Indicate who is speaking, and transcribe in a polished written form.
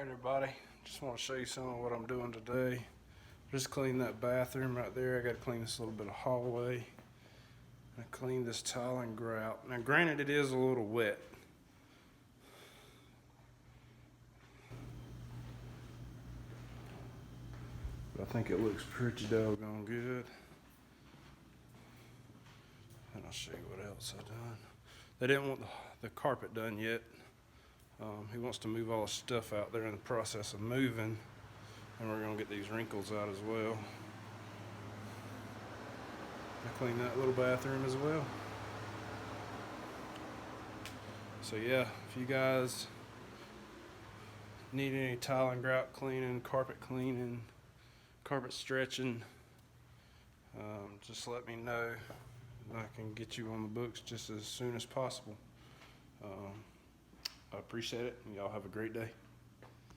Speaker 1: Alright everybody, just want to show you some of what I'm doing today. Just cleaned that bathroom right there. I got to clean this little bit of hallway. I cleaned this tile and grout. Now granted it is a little wet. But I think it looks pretty doggone good. And I'll show you what else I've done. They didn't want the carpet done yet. He wants to move all the stuff out there in the process of moving, and we're going to get these wrinkles out as well. I cleaned that little bathroom as well. So yeah, if you guys need any tile and grout cleaning, carpet cleaning, carpet stretching, just let me know. I can get you on the books just as soon as possible. I appreciate it, and y'all have a great day.